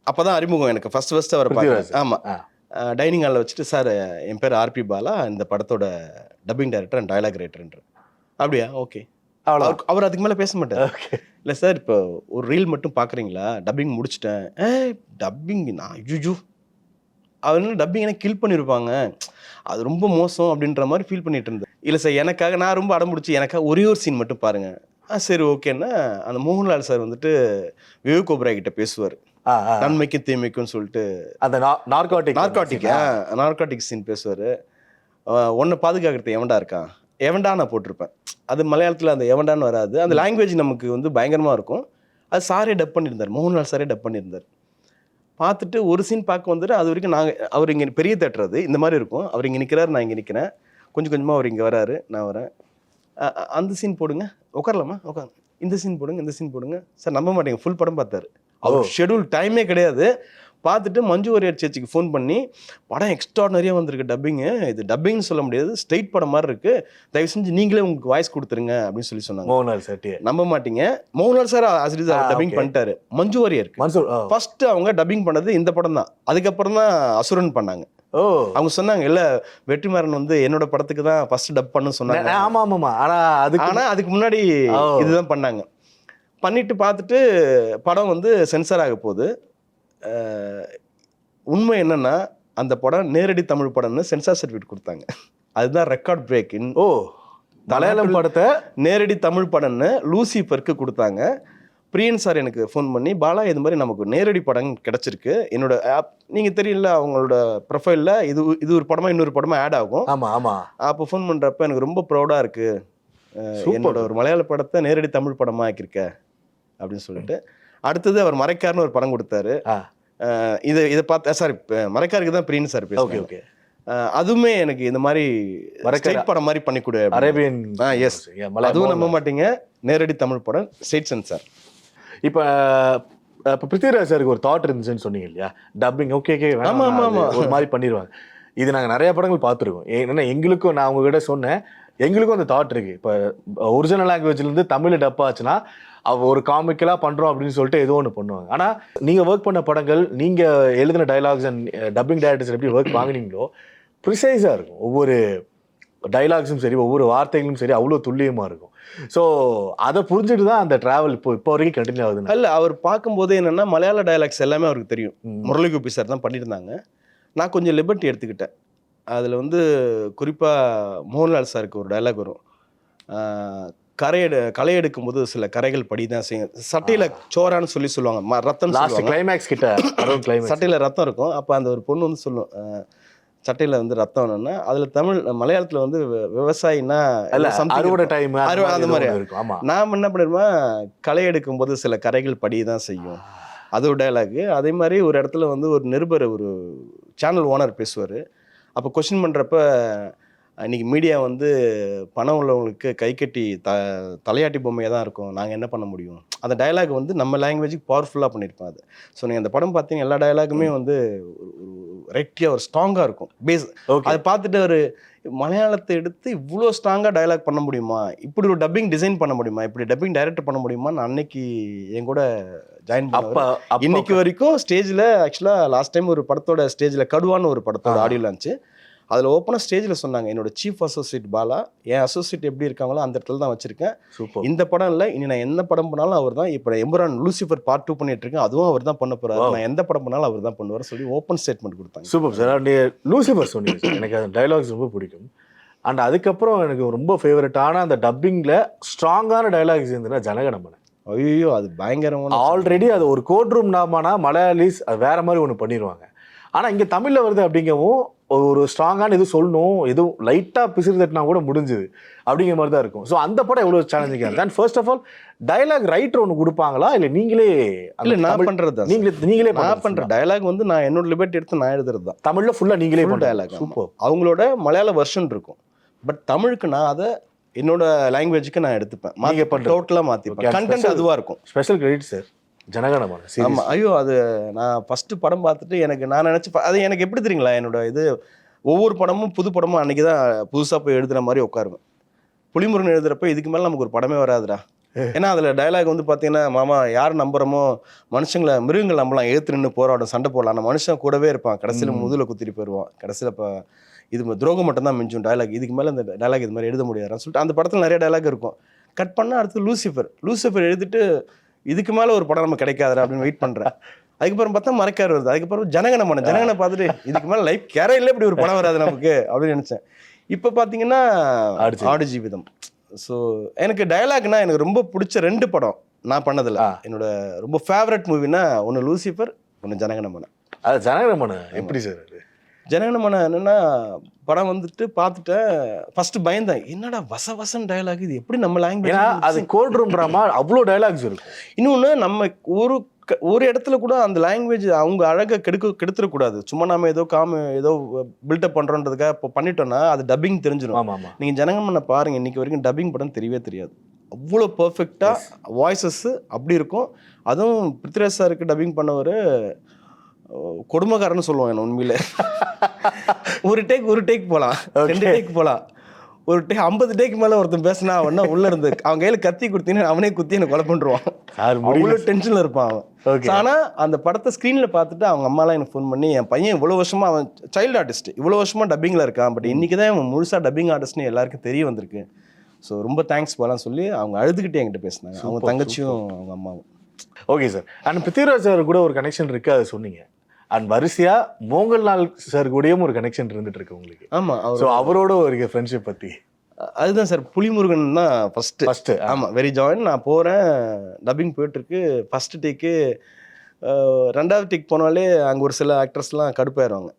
அப்பதான் அறிமுகம் எனக்கு ஃபர்ஸ்ட் அவரை பார்க்குறேன். ஆமா, டைனிங் ஹாலில் வச்சுட்டு, சார் என் பேர் ஆர்பி பாலா, இந்த படத்தோட டப்பிங் டைரக்டர் அண்ட் டயலாக் ரைட்டர்ன்ற. அப்படியா, ஓகே. அவர் அதுக்கு மேலே பேச மாட்டார். இல்லை சார், இப்போ ஒரு ரீல் மட்டும் பார்க்குறீங்களா, டப்பிங் முடிச்சிட்டேன். டப்பிங் நான் ஐயோ, அவர் என்ன டப்பிங் எனக்கு கில் பண்ணியிருப்பாங்க, அது ரொம்ப மோசம் அப்படின்ற மாதிரி ஃபீல் பண்ணிட்டு இருந்தேன். இல்லை சார், எனக்காக நான் ரொம்ப அடம்பிடிச்சி எனக்காக ஒரே ஒரு சீன் மட்டும் பாருங்க. சரி ஓகேன்னா அந்த மோகன்லால் சார் வந்துட்டு விவேக் ஓபராய் கிட்ட பேசுவார், நன்மைக்கும் தீமைக்கும் சொல்லிட்டு அந்த நார்காட்டிக் சீன் பேசுவார். ஒன்றை பாதுகாக்கிறது எவன்டா இருக்கான், எவன்டா நான் போட்டிருப்பேன். அது மலையாளத்தில் அந்த எவன்டான்னு வராது. அந்த லாங்குவேஜ் நமக்கு வந்து பயங்கரமாக இருக்கும். அது சாரே டப் பண்ணியிருந்தார், மோகன்லால் சாரே டப் பண்ணியிருந்தார். பார்த்துட்டு ஒரு சீன் பார்க்க வந்துட்டு, அது வரைக்கும் அவர் இங்கே பெரிய தேட்டர், அது இந்த மாதிரி இருக்கும். அவர் இங்கே நிற்கிறார், நான் இங்கே நிற்கிறேன். கொஞ்சம் கொஞ்சமாக அவர் இங்கே வராரு, நான் வரேன். அந்த சீன் போடுங்க, உட்காரலாமா, உட்காந்து இந்த சீன் போடுங்க, இந்த சீன் போடுங்க. சார் நம்ப மாட்டேங்க, ஃபுல் படம் பார்த்தாரு. அவர் ஷெடியூல் டைமே கிடையாது. பார்த்துட்டு மஞ்சு வாரியர் சேச்சிக்கு ஃபோன் பண்ணி, படம் எக்ஸ்ட்ராடனரியாக வந்திருக்கு டப்பிங்கு, இது டப்பிங்னு சொல்ல முடியாது, ஸ்ட்ரெயிட் படம் மாதிரி இருக்குது, தயவு செஞ்சு நீங்களே உங்களுக்கு வாய்ஸ் கொடுத்துருங்க அப்படின்னு சொல்லி சொன்னாங்க. மோகன்லால் சார் நம்ப மாட்டீங்க, மோகன்லால் சார் டப்பிங் பண்ணிட்டாரு. மஞ்சு வாரியர் ஃபர்ஸ்ட் அவங்க டப்பிங் பண்ணது இந்த படம் தான். அதுக்கப்புறம் தான் அசுரன் பண்ணாங்க. அவங்க சொன்னாங்க, இல்ல வெற்றிமாறன் வந்து என்னோட படத்துக்கு தான் ஃபர்ஸ்ட் டப் பண்ணு சொன்னாங்க. ஆனா அதுக்கு முன்னாடி இதுதான் பண்ணாங்க. பண்ணிட்டு பார்த்துட்டு படம் வந்து சென்சார் ஆக போகுது. உண்மை என்னன்னா, அந்த படம் நேரடி தமிழ் படம்னு சென்சார் சர்டிஃபிகேட் கொடுத்தாங்க. அதுதான் ரெக்கார்ட் பிரேக். மலையாளம் படத்தை நேரடி தமிழ் படம்னு லூசிஃபருக்கு கொடுத்தாங்க. பிரியன் சார் எனக்கு ஃபோன் பண்ணி, பாலா இது மாதிரி நமக்கு நேரடி படம் கிடச்சிருக்கு, என்னோட நீங்கள் தெரியல அவங்களோட ப்ரொஃபைலில் இது ஒரு படமாக இன்னொரு படமாக ஆட் ஆகும். அப்போ ஃபோன் பண்ணுறப்ப எனக்கு ரொம்ப ப்ரௌடாக இருக்குது, என்னோட ஒரு மலையாள படத்தை நேரடி தமிழ் படமாக ஆக்கியிருக்க அப்படின்னு சொல்லிட்டு. அடுத்தது அவர் மறைக்கார்னு ஒரு படம் கொடுத்தாரு. இதை பார்த்து சார் மறைக்காருக்கு தான் பிரியன் சார் பேசுவாங்க. ஓகே. அதுவுமே எனக்கு இந்த மாதிரி ஸ்ட்ரெயிட் படம் மாதிரி பண்ணி கொடு, அரேபியன். எஸ், அதுவும் நம்ப மாட்டீங்க, நேரடி தமிழ் படம், ஸ்ட்ரெயிட் சென்சார். இப்போ பிருத்திவிராஜ் சாருக்கு ஒரு தாட் இருந்துச்சுன்னு சொன்னீங்க இல்லையா, டப்பிங் ஓகே ஒரு மாதிரி பண்ணிடுவாங்க. இது நாங்கள் நிறைய படங்கள் பார்த்துருக்கோம். ஏன்னா எங்களுக்கும், நான் உங்ககிட்ட சொன்னேன், எங்களுக்கும் அந்த தாட் இருக்குது. இப்போ ஒரிஜினல் லாங்குவேஜ்லேருந்து தமிழ் டப் ஆச்சுன்னா ஒரு காமிக்கலாக பண்ணுறோம் அப்படின்னு சொல்லிட்டு ஏதோ ஒன்று பண்ணுவாங்க. ஆனால் நீங்கள் ஒர்க் பண்ண படங்கள், நீங்கள் எழுதின டைலாக்ஸ் அண்ட் டப்பிங் டைரக்டர்ஸ் எப்படி ஒர்க் வாங்கினீங்களோ ப்ரிசைஸாக இருக்கும். ஒவ்வொரு டைலாக்ஸும் சரி, ஒவ்வொரு வார்த்தைகளும் சரி, அவ்வளோ துல்லியமாக இருக்கும். ஸோ அதை புரிஞ்சுட்டு தான் அந்த ட்ராவல் இப்போ வரைக்கும் கண்டினியூ ஆகுது. இல்லை, அவர் பார்க்கும்போது என்னென்னா மலையாள டைலாக்ஸ் எல்லாமே அவருக்கு தெரியும். முரளி கோபி சார் தான் பண்ணியிருந்தாங்க. நான் கொஞ்சம் லிபர்ட்டி எடுத்துக்கிட்டேன். அதில் வந்து குறிப்பாக மோகன்லால் சாருக்கு ஒரு டைலாக் வரும், களை எடுக்கும்போது சில கரைகள் படி தான் செய்யும், சட்டையில் சோறான்னு சொல்லுவாங்க, ரத்தம் கிளைமேக்ஸ் கிட்ட சட்டையில் ரத்தம் இருக்கும். அப்போ அந்த ஒரு பொண்ணு வந்து சொல்லும், சட்டையில் வந்து ரத்தம் என்னன்னா, அதில் மலையாளத்தில் வந்து விவசாயின்னா அறுவடை டைம் அந்த மாதிரி இருக்கும். நான் என்ன பண்ணிருப்பேன், களை எடுக்கும்போது சில கரைகள் படி தான் செய்யும், அது ஒரு டைலாக். அதே மாதிரி ஒரு இடத்துல வந்து ஒரு நிருபர், ஒரு சேனல் ஓனர் பேசுவார். அப்போ கொஸ்டின் பண்ணுறப்ப, இன்றைக்கி மீடியா வந்து பணம் உள்ளவங்களுக்கு கை கட்டி தலையாட்டி பொம்மையாக தான் இருக்கும், நாங்கள் என்ன பண்ண முடியும். அந்த டைலாக் வந்து நம்ம லாங்குவேஜுக்கு பவர்ஃபுல்லாக பண்ணியிருப்போம் அது. ஸோ நீங்கள் அந்த படம் பார்த்தீங்க, எல்லா டைலாகுமே வந்து ஒரு ரைட்டியாக ஒரு ஸ்ட்ராங்காக இருக்கும் பேஸ். அதை பார்த்துட்டு ஒரு மலையாளத்தை எடுத்து இவ்வளோ ஸ்ட்ராங்காக டைலாக் பண்ண முடியுமா, இப்படி ஒரு டப்பிங் டிசைன் பண்ண முடியுமா, இப்படி டப்பிங் டைரக்டர் பண்ண முடியுமான்னு அன்னைக்கு என் கூட ஜாயின் பண்ண. இன்னைக்கு வரைக்கும் ஸ்டேஜில், ஆக்சுவலாக லாஸ்ட் டைம் ஒரு படத்தோட ஸ்டேஜில் கடுவான்னு ஒரு படத்தோட ஆடியோ லான்ச்சு, அதில் ஓப்பனாக ஸ்டேஜில் சொன்னாங்க, என்னோட சீஃப் அசோசியேட் பாலா, என் அசோசியேட் எப்படி இருக்காங்களோ அந்த இடத்துல தான் வச்சிருக்கேன். இந்த படம் இல்லை, இனி நான் எந்த படம் பண்ணாலும் அவர் தான். இப்போ எம்புரான் லூசிஃபர் பார்ட் 2 பண்ணிட்டு இருக்கேன், அதுவும் அவர் தான் பண்ண போறாரு. நான் எந்த படம் பண்ணாலும் அவர் தான் பண்ணுவார் சொல்லி ஓப்பன் ஸ்டேட்மெண்ட் கொடுத்தாங்க. Super sir. லூசிஃபர் சொன்னீங்க, எனக்கு அந்த டைலாக்ஸ் ரொம்ப பிடிக்கும். அண்ட் அதுக்கப்புறம் எனக்கு ரொம்ப ஃபேவரட்டான அந்த டப்பிங்கில் ஸ்ட்ராங்கான டைலாக்ஸ் இருந்ததுன்னா ஜனகணமன. ஐயோ, அது பயங்கரமான. ஆல்ரெடி அது ஒரு கோர்ட் ரூம் நாமானா மலையாளிஸ் அது வேற மாதிரி ஒன்று பண்ணிடுவாங்க. ஆனால் இங்கே தமிழில் வருது அப்படிங்கவும் ஒரு ஸ்ட்ராங்கான இது சொல்லணும், எதுவும் லைட்டாக பிசிறு தட்டினா கூட முடிஞ்சுது அப்படிங்கிற மாதிரி தான் இருக்கும். ஸோ அந்த படம் எவ்வளோ சேலஞ்சிங்காக இருக்குது. And first of all dialogue writer ஒன்று கொடுப்பாங்களா இல்லை நீங்களே? இல்லை, நான் பண்ணுறது தான். நீங்களே நான் பண்ணுற டயலாக் வந்து நான் என்னோட லிபர்ட்டி எடுத்து நான் எழுதுறது தான். தமிழில் ஃபுல்லாக நீங்களே பண்ணுற டயலாக். சூப்பர். அவங்களோட மலையாள வெர்ஷன் இருக்கும், பட் தமிழுக்கு நான் அதை என்னோட லாங்குவேஜுக்கு நான் எடுத்துப்பேன், டோட்டலாக மாற்றிப்பேன். கண்டென்ட் அதுவாக இருக்கும். Special credit sir Jana Gana Mana. ஆமாம். ஐயோ, அது நான் ஃபஸ்ட்டு படம் பார்த்துட்டு நான் நினச்சி அது எனக்கு எப்படி தெரியுங்களா, என்னோட இது ஒவ்வொரு படமும் புது படமும் அன்றைக்கி தான் புதுசாக போய் எழுதுகிற மாதிரி உட்காருவேன். புலிமுருகன் எழுதுகிறப்ப இதுக்கு மேலே நமக்கு ஒரு படமே வராதுடா. ஏன்னா அதில் டயலாக் வந்து பார்த்தீங்கன்னா, மாமா யார் நம்புறமோ மனுஷங்களை மிருகங்கள் நம்பலாம், ஏற்று நின்று போராடும், சண்டை போடலாம், அந்த மனுஷன் கூடவே இருப்பான், கடைசியில் முதுகில் குத்திட்டு போயிடுவான், கடைசியில் இப்போ இது துரோகம் மட்டும் தான் மிஞ்சும் டயலாக், இதுக்கு மேலே இந்த டயலாக் இது மாதிரி எழுத முடியாதுன்னு சொல்லிட்டு அந்த படத்தில் நிறைய டயலாக் இருக்கும். கட் பண்ணால் அடுத்து லூசிஃபர் எழுதிட்டு இதுக்கு மேலே ஒரு படம் நமக்கு கிடைக்காதுடா அப்படின்னு வெயிட் பண்ணுறேன். அதுக்கப்புறம் பார்த்தா மறைக்கார் வருது. அதுக்கப்புறம் ஜனகனை பார்த்துட்டு இதுக்கு மேலே லைஃப் கேரையில் இப்படி ஒரு படம் வராது நமக்கு அப்படின்னு நினச்சேன். இப்போ பார்த்தீங்கன்னா ஆடு ஜீவிதம். ஸோ எனக்கு டயலாக்னா எனக்கு ரொம்ப பிடிச்ச 2 படம் நான் பண்ணதில்ல. என்னோட ரொம்ப ஃபேவரட் மூவினா ஒன்று லூசிஃபர், ஒன்று ஜனகணமன. அது ஜனகணமன எப்படி சார்? அது ஜனகணமன என்னென்னா படம் வந்துட்டு பார்த்துட்டேன். ஃபர்ஸ்ட் பயந்தேன், என்னடா வசன் டயலாக், இது எப்படி நம்ம லாங்குவேஜ், அது கோல்ட் ரூம் ட்ராமா அவ்வளோ டயலாக்ஸ் இருக்கும். இன்னொன்று நம்ம ஒரு இடத்துல கூட அந்த லாங்குவேஜ் அவங்க அழகாக கெடுத்துடக்கூடாது. சும்மா நம்ம ஏதோ பில்டப் பண்ணுறோன்றதுக்காக இப்போ பண்ணிட்டோம்னா அது டப்பிங் தெரிஞ்சிடும். ஆமாம். நீங்கள் ஜனகணமன பாருங்கள், இன்றைக்கி வரைக்கும் டப்பிங் படம் தெரியவே தெரியாது. அவ்வளோ பர்ஃபெக்டாக வாய்ஸஸ் அப்படி இருக்கும். அதுவும் பிருத்விராஜ் சாருக்கு டப்பிங் பண்ணவர் கொடுமைக்காரன்னு சொல்லுவாங்க. என்ன உண்மையில ஒரு டேக் போகலாம், 2 டேக் போகலாம், ஒரு 50 டேக்கு மேலே ஒருத்தன் பேசினா அவனா உள்ளே இருந்து அவன் கையில் கத்தி கொடுத்தீங்கன்னா அவனே குத்தி எனக்கு கொலை பண்ணுவான். அவ்வளோ டென்ஷனில் இருப்பான் அவன். ஆனால் அந்த படத்தை ஸ்க்ரீனில் பார்த்துட்டு அவங்க அம்மாலாம் எனக்கு ஃபோன் பண்ணி, என் பையன் இவ்வளோ வருஷமாக, அவன் சைல்டு ஆர்டிஸ்ட், இவ்வளோ வருஷமாக டப்பிங்கில் இருக்கான், பட் இன்றைக்கி தான் அவன் முழுசாக டப்பிங் ஆர்டிஸ்ட்னு எல்லாருக்கும் தெரிய வந்திருக்கு, ஸோ ரொம்ப தேங்க்ஸ் போகலாம் சொல்லி அவங்க அழுதுகிட்டே என்கிட்ட பேசினாங்க, அவங்க தங்கச்சியும் அவங்க அம்மாவும். Okay sir. And Prithviraj sir கூட ஒரு கனெக்ஷன் இருக்குது, அதை சொன்னீங்க. அண்ட் வரிசையா மோகன்லால் சார் கூடயும் ஒரு கனெக்ஷன் இருந்துட்டு இருக்கு உங்களுக்கு. ஆமாம். ஸோ அவரோட ஒரு ஃப்ரெண்ட்ஷிப் பற்றி. அதுதான் சார், புலிமுருகன் தான் ஃபஸ்ட்டு. ஆமாம், வெரி ஜாயின். நான் போகிறேன், டப்பிங் போயிட்டுருக்கு. ஃபஸ்ட்டு டேக்கு 2வது டேக் போனாலே அங்கே ஒரு சில ஆக்டர்ஸ்லாம் கடுப்பாயிருவாங்க.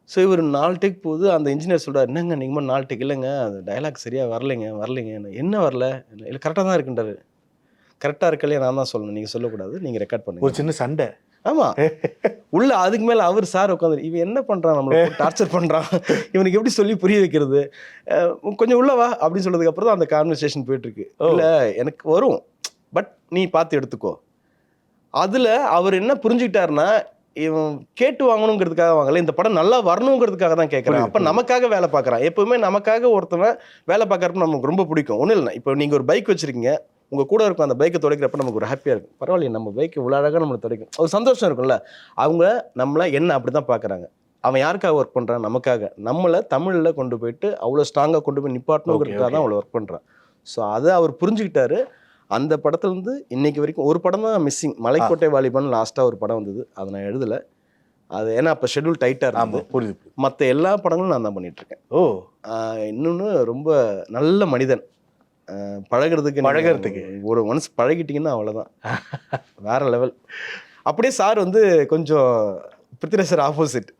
ஸோ இவர் 4 டேக் போகுது. அந்த இன்ஜினியர் சொல்கிறார், என்னங்க நீங்கள் 4 டேக் இல்லைங்க, அது டயலாக் சரியாக வரலைங்க. என்ன வரல? இல்லை கரெக்டாக தான் இருக்குன்றாரு. கரெக்டாக இருக்கலையே நான் தான் சொல்லணும், நீங்கள் சொல்லக்கூடாது, நீங்கள் ரெக்கார்ட் பண்ணுங்க. ஒரு சின்ன சண்டை. ஆமாம், உள்ள அதுக்கு மேலே அவர் சார் உட்காந்து, இவன் என்ன பண்ணுறான், நம்மளை டார்ச்சர் பண்ணுறான், இவனுக்கு எப்படி சொல்லி புரிய வைக்கிறது, கொஞ்சம் உள்ளவா அப்படின்னு சொல்றதுக்கப்புறம் தான் அந்த கான்வர்சேஷன் போயிட்டுருக்கு. இல்லை எனக்கு வரும், பட் நீ பார்த்து எடுத்துக்கோ. அதில் அவர் என்ன புரிஞ்சுக்கிட்டாருன்னா, இவன் கேட்டு வாங்கணுங்கிறதுக்காக வாங்கல, இந்த படம் நல்லா வரணுங்கிறதுக்காக தான் கேட்குறேன். அப்போ நமக்காக வேலை பார்க்குறான். எப்போவுமே நமக்காக ஒருத்தவன் வேலை பார்க்குறப்ப நமக்கு ரொம்ப பிடிக்கும். ஒன்றும் இல்லை, இப்போ நீங்கள் ஒரு பைக் வச்சுருக்கீங்க, உங்கள் கூட இருக்கும், அந்த பைக்கை துடைக்கிறப்ப நமக்கு ஒரு ஹாப்பியாக இருக்கும். பரவாயில்லையே, நம்ம பைக்கை இவ்வளோ அழகாக நம்மளை துடைக்கும், ஒரு சந்தோஷம் இருக்கும்ல. அவங்க நம்மளை என்ன அப்படி தான் பார்க்குறாங்க. அவன் யாருக்காக ஒர்க் பண்ணுறான்? நமக்காக. நம்மளை தமிழில் கொண்டு போயிட்டு அவ்வளோ ஸ்ட்ராங்காக கொண்டு போய் நிப்பாட்டணுங்கிறதுக்காக தான் அவ்வளோ ஒர்க் பண்ணுறான். ஸோ அதை அவர் புரிஞ்சுக்கிட்டாரு. அந்த படத்தில் வந்து இன்னைக்கு வரைக்கும் ஒரு படம் தான் மிஸ்ஸிங், மலைக்கோட்டை வாலிபன் லாஸ்ட்டாக ஒரு படம் வந்தது, அதை நான் எழுதலை. அது ஏன்னா அப்போ ஷெட்யூல் டைட்டாக இருந்தது. புரியுது. மற்ற எல்லா படங்களும் நான் தான் பண்ணிகிட்ருக்கேன். இன்னொன்று ரொம்ப நல்ல மனிதன், பழகிறதுக்கு ஒரு ஒன்ஸ் பழகிட்டீங்கன்னா அவ்வளோதான், வேற லெவல். அப்படியே சார் வந்து கொஞ்சம் பிருத்விராஜ் சார் ஆப்போசிட்.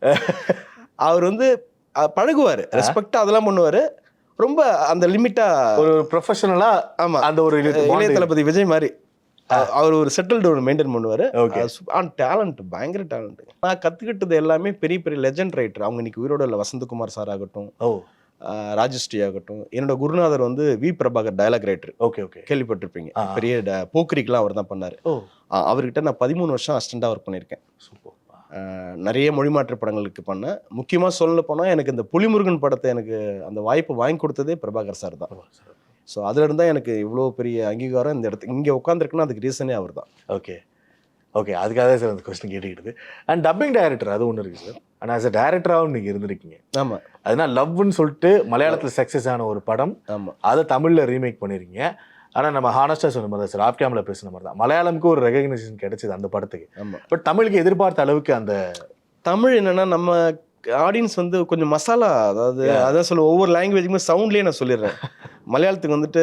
அவர் வந்து பழகுவார், ரெஸ்பெக்டாக அதெல்லாம் பண்ணுவார், ரொம்ப அந்த லிமிட்டாக ஒரு ப்ரொஃபஷனலா. ஆமாம், அந்த ஒரு இளைய தளபதி விஜய் மாதிரி அவர் ஒரு செட்டில்டு ஒரு மெயின்டைன் பண்ணுவார். டேலண்ட், பயங்கர டேலண்ட். நான் கற்றுக்கிட்டது எல்லாமே பெரிய பெரிய லெஜண்ட் ரைட்டர். அவங்க இன்னைக்கு உயிரோட இல்லை, வசந்தகுமார் சார் ஆகட்டும், ராஜஸ்ரீ ஆகட்டும். என்னோட குருநாதர் வந்து V Prabhakar, dialogue writer. Okay, கேள்விப்பட்டிருப்பீங்க. பெரிய போக்கிரிக்கெலாம் அவர் தான் பண்ணார். அவர்கிட்ட நான் 13 வருஷம் அசிஸ்டண்டாக ஒர்க் பண்ணியிருக்கேன். நிறைய மொழிமாற்று படங்களுக்கு பண்ணேன். முக்கியமாக சொல்ல போனால் எனக்கு இந்த புலிமுருகன் படத்தை எனக்கு அந்த வாய்ப்பு வாங்கி கொடுத்ததே பிரபாகர் சார் தான். ஸோ அதில் இருந்தால் எனக்கு இவ்வளோ பெரிய அங்கீகாரம் இந்த இடத்துக்கு இங்கே உட்காந்துருக்குன்னா அதுக்கு ரீசனே அவர் தான். ஓகே, அதுக்காக சார் அந்த கொஸ்டின் கேட்டுக்கிட்டது. அண்ட் டப்பிங் டைரக்டர் அது ஒன்று இருக்குது சார். ஆனால் ஆஸ் அ டேரக்டராகவும் நீங்கள் இருந்திருக்கீங்க. ஆமாம். அதனால் லவ்னு சொல்லிட்டு மலையாளத்தில் சக்ஸஸ் ஆன ஒரு படம். ஆமாம், அதை தமிழில் ரீமேக் பண்ணியிருக்கீங்க. ஆனால் நம்ம ஹானஸ்டாக சொன்ன மாதிரி தான் சார், ஆஃப் கேமில் பேசுன மாதிரி தான் மலையாளமுக்கு ஒரு ரெகக்னைசேஷன் கிடைச்சிது அந்த படத்துக்கு. ஆமாம். பட் தமிழுக்கு எதிர்பார்த்த அளவுக்கு அந்த தமிழ் என்னென்னா நம்ம ஆடியன்ஸ் வந்து கொஞ்சம் மசாலா, அதாவது அதான் சொல்லுவேன், ஒவ்வொரு லாங்குவேஜுக்குமே சவுண்ட்லேயே நான் சொல்லிடுறேன். மலையாளத்துக்கு வந்துட்டு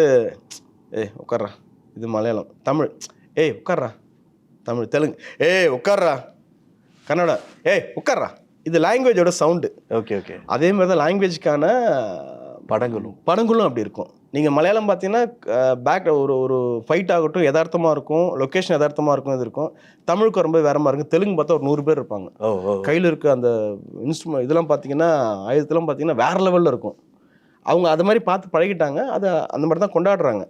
உட்கார்றா, இது மலையாளம். தமிழ் உட்கார்றா, தமிழ். தெலுங்கு உட்கார்றா, கன்னடா ஏய் உட்கார்றா, இது லாங்குவேஜோட சவுண்டு. Okay okay. அதே மாதிரி தான் லாங்குவேஜ்க்கான படங்களும் அப்படி இருக்கும். நீங்கள் மலையாளம் பார்த்தீங்கன்னா பேக் ஒரு ஃபைட் ஆகட்டும் யதார்த்தமாக இருக்கும், லொக்கேஷன் யதார்த்தமாக இருக்கும், இது இருக்கும். தமிழுக்கு வரும்போது வேற மாதிரி இருக்கும். தெலுங்கு பார்த்தா ஒரு 100 பேர் இருப்பாங்க. கையில் இருக்க அந்த இன்ஸ்ட்ருமெண்ட் இதெல்லாம் பார்த்தீங்கன்னா ஆயுதத்தெல்லாம் பார்த்தீங்கன்னா வேற லெவலில் இருக்கும். அவங்க அதை மாதிரி பார்த்து பழகிட்டாங்க, அதை அந்த மாதிரி தான் கொண்டாடுறாங்க.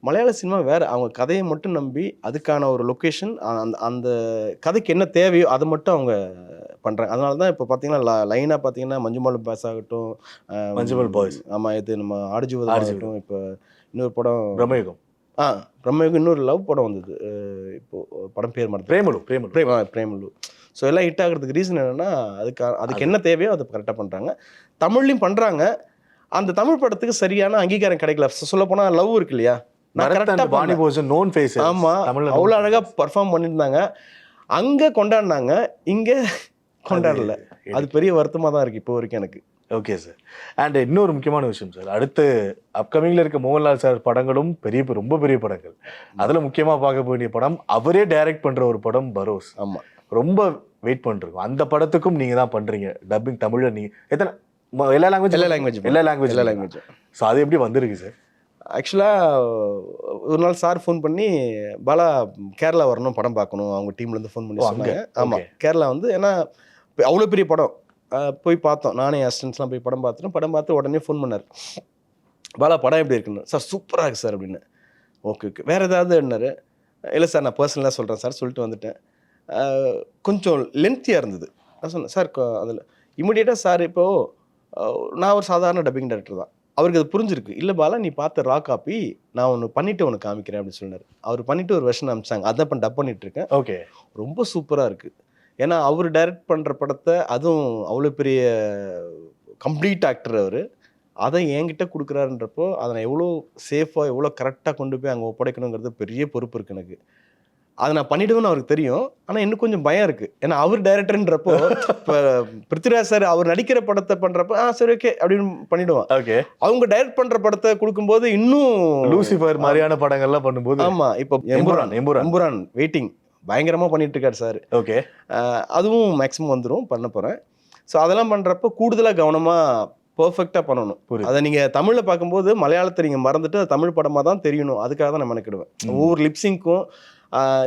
மலையாள சினிமா வேறு, அவங்க கதையை மட்டும் நம்பி அதுக்கான ஒரு லொக்கேஷன் அந்த அந்த கதைக்கு என்ன தேவையோ அதை மட்டும் அவங்க பண்ணுறாங்க. அதனால தான் இப்போ பார்த்தீங்கன்னா லைனாக பார்த்தீங்கன்னா மஞ்சுமல் பாஸ் ஆகட்டும், மஞ்சுமல் பாய்ஸ், ஆமாம், இது நம்ம ஆடுஜுவதம் ஆகட்டும், இப்போ இன்னொரு படம் பிரம்மயுகம், பிரம்மயுகம், இன்னொரு லவ் படம் வந்தது இப்போது, படம் பேர் மாதிரி பிரேமலு. ஸோ எல்லாம் ஹிட் ஆகிறதுக்கு ரீசன் என்னென்னா அதுக்கு என்ன தேவையோ அதை கரெக்டாக பண்ணுறாங்க. தமிழ்லையும் பண்ணுறாங்க. அந்த தமிழ் படத்துக்கு சரியான அங்கீகாரம் கிடைக்கல. சொல்லப்போனால் லவ் இருக்கு இல்லையா, அவ்வளோ அழகாக பர்ஃபார்ம் பண்ணியிருந்தாங்க. அங்கே கொண்டாடினாங்க, இங்கே கொண்டாடல. அது பெரிய வருத்தமாக தான் இருக்குது இப்போ வரைக்கும் எனக்கு. Okay sir. அண்ட் இன்னொரு முக்கியமான விஷயம் சார், அடுத்து அப்கமிங்கில் இருக்க மோகன்லால் சார் படங்களும் ரொம்ப பெரிய படங்கள். அதில் முக்கியமாக பார்க்க வேண்டிய படம், அவரே டைரக்ட் பண்ணுற ஒரு படம் பரோஸ். ஆமாம், ரொம்ப வெயிட் பண்ணிருக்கோம். அந்த படத்துக்கும் நீங்கள் தான் பண்ணுறீங்க டப்பிங் தமிழில். நீங்கள் எத்தனை எல்லா லாங்குவேஜ் ஸோ அது எப்படி வந்திருக்கு சார்? ஆக்சுவலாக ஒரு நாள் சார் ஃபோன் பண்ணி, பாலா கேரளா வரணும், படம் பார்க்கணும், அவங்க டீம்லேருந்து ஃபோன் பண்ணி சொன்னாங்க. ஆமாம், கேரளா வந்து ஏன்னா அவ்வளோ பெரிய படம் போய் பார்த்தோம். நானே அசிஸ்டன்ஸ்லாம் போய் படம் பார்த்து உடனே ஃபோன் பண்ணார், பாலா படம் எப்படி இருக்குன்னு. சார் சூப்பராக இருக்குது சார் அப்படின்னு. ஓகே வேறு ஏதாவது என்னாரு? இல்லை சார் நான் பர்சனலாக சொல்கிறேன் சார், சொல்லிட்டு வந்துட்டேன். கொஞ்சம் லென்த்தியாக இருந்தது. நான் சொன்னேன் சார் அதில் இமிடியேட்டாக சார் இப்போது நான் ஒரு சாதாரண டப்பிங் டைரக்டர் தான், அவருக்கு அது புரிஞ்சிருக்கு. இல்லை பாலா நீ பார்த்த ரா காப்பி நான் ஒன்று பண்ணிவிட்டு ஒன்று காமிக்கிறேன் அப்படின்னு சொன்னார். அவர் பண்ணிவிட்டு ஒரு வெர்ஷன் அமிச்சாங்க, அதான் இப்போ டப் பண்ணிகிட்ருக்கேன். ஓகே, ரொம்ப சூப்பராக இருக்குது. ஏன்னா அவர் டைரக்ட் பண்ணுற படத்தை, அதுவும் அவ்வளோ பெரிய கம்ப்ளீட் ஆக்டர் அவர், அதை என்கிட்ட கொடுக்குறாருன்றப்போ அதை நான் எவ்வளோ சேஃபாக எவ்வளோ கரெக்டாக கொண்டு போய் அங்கே ஒப்படைக்கணுங்கிறது பெரிய பொறுப்பு இருக்குது எனக்கு. அதை நான் பண்ணிவிடுவேன்னு அவருக்கு தெரியும். ஆனால் இன்னும் கொஞ்சம் பயம் இருக்குது. ஏன்னா அவர் டைரக்டர்ன்றப்போ, இப்போ பிருத்திவிராஜ் சார் அவர் நடிக்கிற படத்தை பண்ணுறப்போ சரி ஓகே அப்படின்னு பண்ணிவிடுவான். ஓகே, அவங்க டைரக்ட் பண்ணுற படத்தை கொடுக்கும்போது இன்னும் லூசிஃபர் மாதிரியான படங்கள்லாம் பண்ணும்போது, ஆமாம், இப்போ எம்புரான் வெயிட்டிங் பயங்கரமாக பண்ணிட்டு இருக்காரு சார். ஓகே, அதுவும் மேக்ஸிமம் வந்துடும், பண்ண போகிறேன். ஸோ அதெல்லாம் பண்ணுறப்போ கூடுதலாக கவனமாக பர்ஃபெக்டாக பண்ணணும். அதை நீங்கள் தமிழில் பார்க்கும்போது மலையாளத்தை நீங்கள் மறந்துட்டு அது தமிழ் படமாக தான் தெரியணும். அதுக்காக தான் நான் மெனக்கிடுவேன். ஒவ்வொரு லிப்ஸிங்க்கும்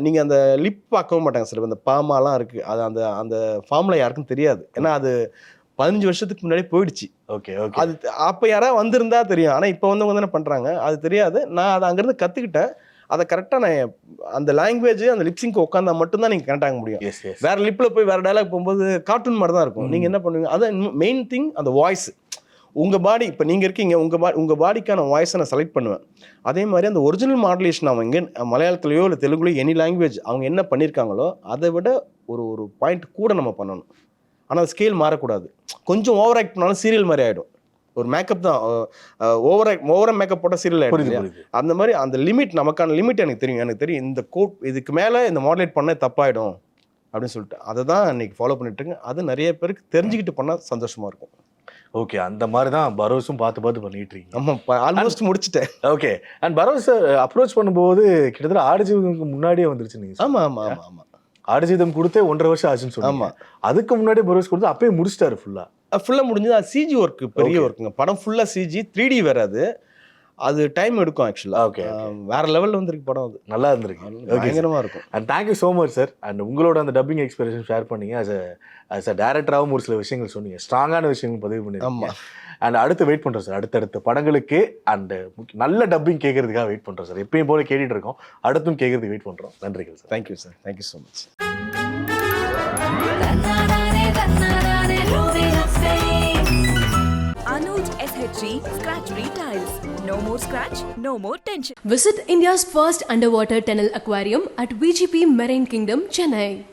நீங்கள் அந்த லிப் பார்க்கவும் மாட்டாங்க சார். இந்த பாமாலாம் இருக்குது, அது அந்த அந்த ஃபார்மில் யாருக்கும் தெரியாது. ஏன்னா அது 15 வருஷத்துக்கு முன்னாடி போயிடுச்சு. ஓகே, அது அப்போ யாராவது வந்திருந்தா தெரியும். ஆனால் இப்போ வந்தவங்க தானே பண்ணுறாங்க, அது தெரியாது. நான் அதை அங்கேருந்து கற்றுக்கிட்டேன். அதை கரெக்டாக நான் அந்த லாங்குவேஜ் அந்த லிப்ஸிங்க்கு உட்காந்தா மட்டும்தான் நீங்கள் கரெக்ட் ஆக முடியும். வேறு லிப்பில் போய் வேறு டைலாக் போகும்போது கார்ட்டூன் மாதிரி தான் இருக்கும். நீங்கள் என்ன பண்ணுவீங்க, அதான் மெயின் திங், அந்த வாய்ஸ். உங்கள் பாடி, இப்போ நீங்கள் இருக்கீங்க, உங்கள் பாடிக்கான வாய்ஸை நான் செலக்ட் பண்ணுவேன். அதே மாதிரி அந்த ஒரிஜினல் மாடுலேஷன் அவங்க மலையாளத்துலையோ இல்லை தெலுங்குலையோ எனி லாங்குவேஜ் அவங்க என்ன பண்ணியிருக்காங்களோ அதை விட ஒரு பாயிண்ட் கூட நம்ம பண்ணணும். ஆனால் அது ஸ்கேல் மாறக்கூடாது. கொஞ்சம் ஓவர் ஆக்ட் பண்ணாலும் சீரியல் மாதிரி ஆகிடும். ஒரு மேக்கப் தான், ஓவராக மேக்கப் போட்டால் சீரியல் ஆகிடும். அந்த மாதிரி அந்த லிமிட், நமக்கான லிமிட் எனக்கு தெரியும். இந்த கோட் இதுக்கு மேலே இந்த மாடுலேட் பண்ண தப்பாயிடும் அப்படின்னு சொல்லிட்டு அதை தான் இன்னைக்கு ஃபாலோ பண்ணிட்டு இருக்கேன். அது நிறைய பேருக்கு தெரிஞ்சுக்கிட்டு பண்ணால் சந்தோஷமாக இருக்கும். ஓகே, அந்த மாதிரி தான் பரோஸும் பார்த்து பண்ணிட்டு இருக்கீங்க. ஆமாம், ஆல்மோஸ்ட் முடிச்சிட்டேன். ஓகே, அண்ட் பரோஸ் அப்ரோச் பண்ணும்போது கிட்டத்தட்ட ஆடுஜீவிதம்க்கு முன்னாடியே வந்துருச்சு நீங்கள்? ஆமாம், ஆடுஜீவிதம் கொடுத்தே 1.5 வருஷம் ஆச்சுன்னு சொன்னாங்க. அதுக்கு முன்னாடி பரோஸ் கொடுத்து அப்பயே முடிச்சிட்டாரு ஃபுல்லாக முடிஞ்சது. அது சிஜி ஒர்க்கு, பெரிய ஒர்க்குங்க. படம் ஃபுல்லாக சிஜி, 3D வேறு. அது டைம் எடுக்கும் ஆக்சுவலாக. ஓகே, வேற லெவலில் வந்துருக்கு படம். அது நல்லா இருந்திருக்கு, பயங்கரமாக இருக்கும். And thank you so much sir. And உங்களோட அந்த டப்பிங் எக்ஸ்பீரியன்ஸ் ஷேர் பண்ணீங்க. அஸ் அ டேரக்டராகவும் ஒரு சில விஷயங்கள் சொன்னீங்க, ஸ்ட்ராங்கான விஷயங்கள் பதிவு பண்ணிருக்கீங்க. அண்ட் அடுத்து வெயிட் பண்ணுறோம் சார், அடுத்தடுத்த படங்களுக்கு அண்ட் நல்ல டப்பிங் கேட்கறதுக்காக வெயிட் பண்ணுறோம் சார். எப்பயும் போல கேட்டுட்டு இருக்கோம், அடுத்தும் கேட்கறதுக்கு வெயிட் பண்ணுறோம். நன்றிகள் sir. Thank you sir, thank you so much. Anuj SHG Scratch Retiles. No more scratch, no more tension. Visit India's first underwater tunnel aquarium at VGP Marine Kingdom, Chennai.